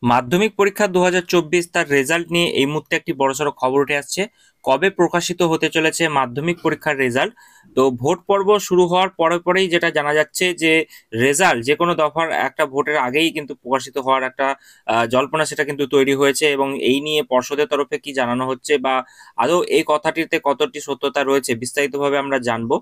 মাধ্যমিক পরীক্ষা 2024 তার রেজাল্ট নিয়ে এই মুহূর্তে একটি বড়সড় খবর উঠে আসছে। কবে প্রকাশিত হতে চলেছে মাধ্যমিক পরীক্ষার রেজাল্ট? তো ভোট পর্ব শুরু হওয়ার পরে পরেই যেটা জানা যাচ্ছে যে রেজাল্ট যে কোনো দফার একটা ভোটের আগেই কিন্তু প্রকাশিত হওয়ার একটা জল্পনা সেটা কিন্তু তৈরি হয়েছে, এবং এই নিয়ে পর্ষদের তরফে কি জানানো হচ্ছে বা আদৌ এই কথাটিতে কতটি সত্যতা রয়েছে বিস্তারিতভাবে আমরা জানবো।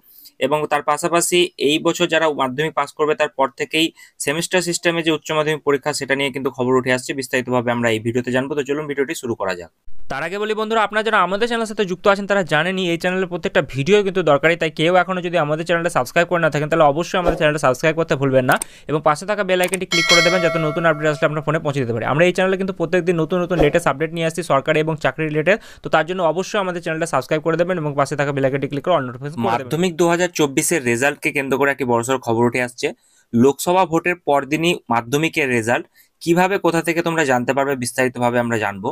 এবং তার পাশাপাশি এই বছর যারা মাধ্যমিক পাস করবে তারপর থেকেই সেমিস্টার সিস্টেমে যে উচ্চ মাধ্যমিক পরীক্ষা সেটা নিয়ে কিন্তু খবর উঠে আসছে। বিস্তারিতভাবে আমরা এই ভিডিওতে জানবো, তো চলুন ভিডিওটি শুরু করা যাক। তার আগে বলি বন্ধুরা, আপনারা যারা আমাদের চ্যানেলের সাথে যুক্ত আছেন তারা জানেনই এই চ্যানেলের প্রত্যেকটা ভিডিও কিন্তু দরকারি, তাই কেউ এখনো যদি আমাদের চ্যানেলটা সাবস্ক্রাইব করে না থাকেন তাহলে অবশ্যই আমাদের চ্যানেলটা সাবস্ক্রাইব করতে ভুলবেন না, এবং পাশে থাকা বেল আইকনটি ক্লিক করে দেবেন যাতে নতুন আপডেট আসলে আপনার ফোনে পৌঁছে দিতে পারে। আমরা এই চ্যানেলে কিন্তু প্রত্যেকদিন নতুন নতুন লেটেস্ট আপডেট নিয়ে আসছি সরকারি এবং চাকরি রিলেটেড, তো তার জন্য অবশ্যই আমাদের চ্যানেলটা সাবস্ক্রাইব করে দেবেন এবং পাশে থাকা বেল আইকনটি ক্লিক করে অল নোটিফিকেশন করে দেবেন। মাধ্যমিক 2024-এর রেজাল্টকে কেন্দ্র করে একটি বড়সড় খবর উঠে আসছে। লোকসভা ভোটের পরদিনই মাধ্যমিকের রেজাল্ট। কিভাবে কোথা থেকে তোমরা জানতে পারবে বিস্তারিতভাবে আমরা জানবো।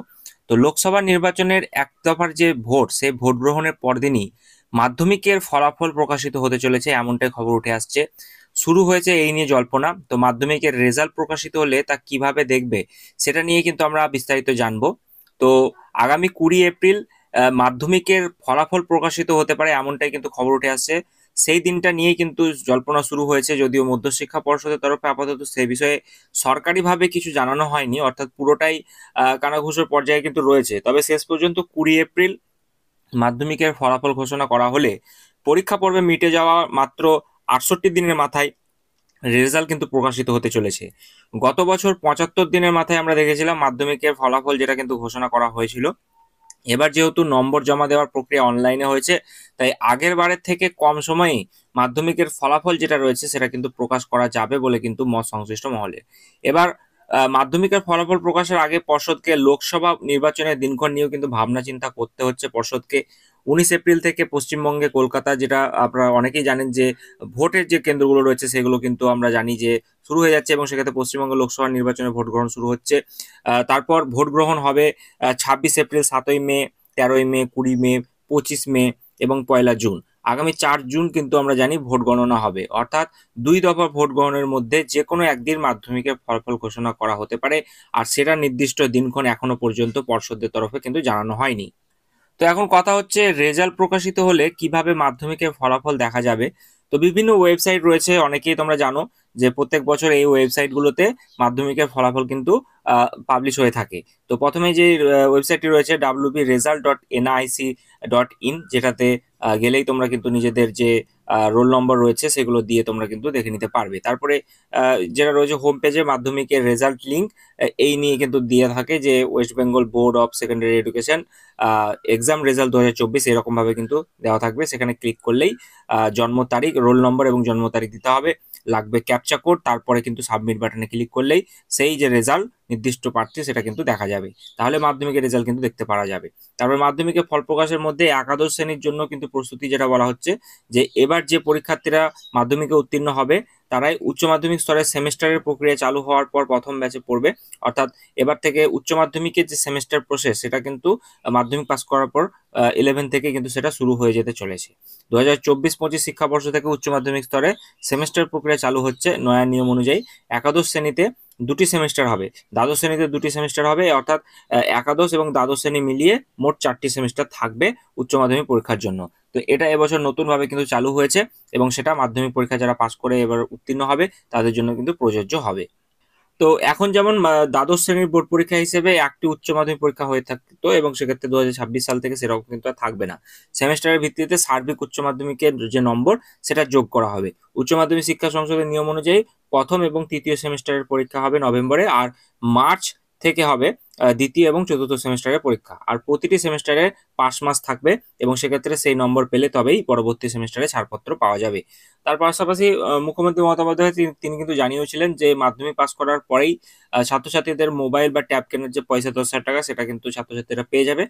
তো লোকসভা নির্বাচনের এক দফার যে ভোট, সেই ভোট গ্রহণের পরদিনই মাধ্যমিকের ফলাফল প্রকাশিত হতে চলেছে, এমনটাই খবর উঠে আসছে। শুরু হয়েছে এই নিয়ে জল্পনা। তো মাধ্যমিকের রেজাল্ট প্রকাশিত হলে তা কিভাবে দেখবে সেটা নিয়ে কিন্তু আমরা বিস্তারিত জানবো। তো আগামী 20 এপ্রিল মাধ্যমিকের ফলাফল প্রকাশিত হতে পারে, এমনটাই কিন্তু খবর উঠে আসছে। সেই দিনটা নিয়েই কিন্তু জল্পনা শুরু হয়েছে, যদিও মধ্যশিক্ষা পর্ষদের তরফে আপাতত সে বিষয়ে সরকারিভাবে কিছু জানানো হয়নি, অর্থাৎ পুরোটাই কানাঘুষোর পর্যায়ে কিন্তু রয়েছে। তবে শেষ পর্যন্ত 20 এপ্রিল মাধ্যমিকের ফলাফল ঘোষণা করা হলে পরীক্ষা পর্বে মিটে যাওয়া মাত্র 68 দিনের মাথায় রেজাল্ট কিন্তু প্রকাশিত হতে চলেছে। গত বছর 75 দিনের মাথায় আমরা দেখেছিলাম মাধ্যমিকের ফলাফল, যেটা কিন্তু ঘোষণা করা হয়েছিল। এবার যেহেতু নম্বর জমা দেওয়ার প্রক্রিয়া অনলাইনে হয়েছে, তাই আগের বারের থেকে কম সময়ে মাধ্যমিকের ফলাফল যেটা রয়েছে সেটা কিন্তু প্রকাশ করা যাবে বলে কিন্তু মত সংশ্লিষ্ট মহলে। এবার মাধ্যমিকের ফলাফল প্রকাশের আগে পর্ষদকে লোকসভা নির্বাচনের দিনক্ষণ নিয়েও কিন্তু ভাবনা চিন্তা করতে হচ্ছে পর্ষদকে। 19 এপ্রিল থেকে পশ্চিমবঙ্গে কলকাতা, যেটা আপনারা অনেকেই জানেন যে ভোটের যে কেন্দ্রগুলো রয়েছে সেগুলো কিন্তু আমরা জানি যে শুরু হয়ে যাচ্ছে, এবং সেক্ষেত্রে পশ্চিমবঙ্গ লোকসভা নির্বাচনে ভোট গ্রহণ শুরু হচ্ছে। তারপর ভোট গ্রহণ হবে 26 এপ্রিল, 7ই মে, 13ই মে, 20 মে, 25 মে এবং 1লা জুন। আগামী 4 জুন কিন্তু আমরা জানি ভোট গণনা হবে, অর্থাৎ দুই দফা ভোট গ্রহণের মধ্যে যে কোনো একদিন মাধ্যমিকের ফলাফল ঘোষণা করা হতে পারে, আর সেটা নির্দিষ্ট দিনক্ষণ এখনো পর্যন্ত পর্ষদের তরফে কিন্তু জানানো হয়নি। তো এখন কথা হচ্ছে রেজাল্ট প্রকাশিত হলে কিভাবে মাধ্যমিকের ফলাফল দেখা যাবে। তো বিভিন্ন ওয়েবসাইট রয়েছে, অনেকেই তোমরা জানো যে প্রত্যেক বছর এই ওয়েবসাইটগুলোতে মাধ্যমিকের ফলাফল কিন্তু পাবলিশ হয়ে থাকে। তো প্রথমে যে ওয়েবসাইটটি রয়েছে wp.result.nic.in, যেটাতে গেলেই তোমরা কিন্তু নিজেদের যে রোল নম্বর রয়েছে সেগুলো দিয়ে তোমরা কিন্তু দেখে নিতে পারবে। তারপরে যেটা রয়েছে হোম পেজে মাধ্যমিকের রেজাল্ট লিঙ্ক, এই নিয়ে কিন্তু দিয়ে থাকে যে West Bengal board of secondary education exam result 2024 এরকম ভাবে কিন্তু দেওয়া থাকবে। সেখানে ক্লিক করলেই জন্ম তারিখ, রোল নম্বর এবং জন্ম তারিখ দিতে হবে, লাগবে ক্যাপচা কোড, তারপরে কিন্তু সাবমিট বাটনে ক্লিক করলেই সেই যে রেজাল্ট নির্দিষ্ট প্রার্থী সেটা কিন্তু দেখা যাবে। তাহলে মাধ্যমিকের রেজাল্ট কিন্তু দেখতে পারা যাবে। তারপরে মাধ্যমিকের ফল প্রকাশের মধ্যে একাদশ শ্রেণীর জন্য কিন্তু প্রস্তুতি যেটা বলা হচ্ছে, যে এবার যে পরীক্ষার্থীরা মাধ্যমিকে উত্তীর্ণ হবে তারাই উচ্চ মাধ্যমিক স্তরের সেমিস্টারের প্রক্রিয়া চালু হওয়ার পর প্রথম ব্যাচে পড়বে। অর্থাৎ এবার থেকে উচ্চ মাধ্যমিকের যে সেমিস্টার প্রসেস সেটা কিন্তু মাধ্যমিক পাস করার পর 11 থেকে কিন্তু সেটা শুরু হয়ে যেতে চলেছে। 2024-25 শিক্ষাবর্ষ থেকে উচ্চ মাধ্যমিক স্তরে সেমিস্টার প্রক্রিয়া চালু হচ্ছে নয়া নিয়ম অনুযায়ী। একাদশ শ্রেণীতে দুটি সেমিস্টার হবে, দ্বাদশ শ্রেণীতে দুটি সেমিস্টার হবে, অর্থাৎ একাদশ এবং দ্বাদশ শ্রেণী মিলিয়ে মোট 4টি সেমিস্টার থাকবে উচ্চ মাধ্যমিক পরীক্ষার জন্য। তো এটা এবছর নতুনভাবে কিন্তু চালু হয়েছে, এবং সেটা মাধ্যমিক পরীক্ষা যারা পাস করে এবার উত্তীর্ণ হবে তাদের জন্য কিন্তু প্রযোজ্য হবে। তো এখন যেমন দ্বাদশ শ্রেণীর বোর্ড পরীক্ষা হিসেবে একটি উচ্চ মাধ্যমিক পরীক্ষা হয়ে থাকতো, এবং সেক্ষেত্রে 2026 সাল থেকে সেরকম কিন্তু আর থাকবে না। সেমেস্টারের ভিত্তিতে সার্বিক উচ্চ মাধ্যমিকের যে নম্বর সেটা যোগ করা হবে। উচ্চ মাধ্যমিক শিক্ষা সংসদের নিয়ম অনুযায়ী প্রথম এবং তৃতীয় সেমেস্টারের পরীক্ষা হবে নভেম্বরে, আর মার্চ থেকে হবে দ্বিতীয় এবং চতুর্থ সেমেস্টারের পরীক্ষা। আর প্রতিটি সেমেস্টারে 5 মাস থাকবে, এবং সেক্ষেত্রে সেই নম্বর পেলে তবেই পরবর্তী সেমেস্টারে ছাড়পত্র পাওয়া যাবে। তার পাশাপাশি মুখ্যমন্ত্রী মমতা বন্দ্যোপাধ্যায় তিনি কিন্তু জানিয়েছিলেন যে মাধ্যমিক পাস করার পরেই ছাত্রছাত্রীদের মোবাইল বা ট্যাব কেনার যে পয়সা 10,000 টাকা সেটা কিন্তু ছাত্রছাত্রীরা পেয়ে যাবে।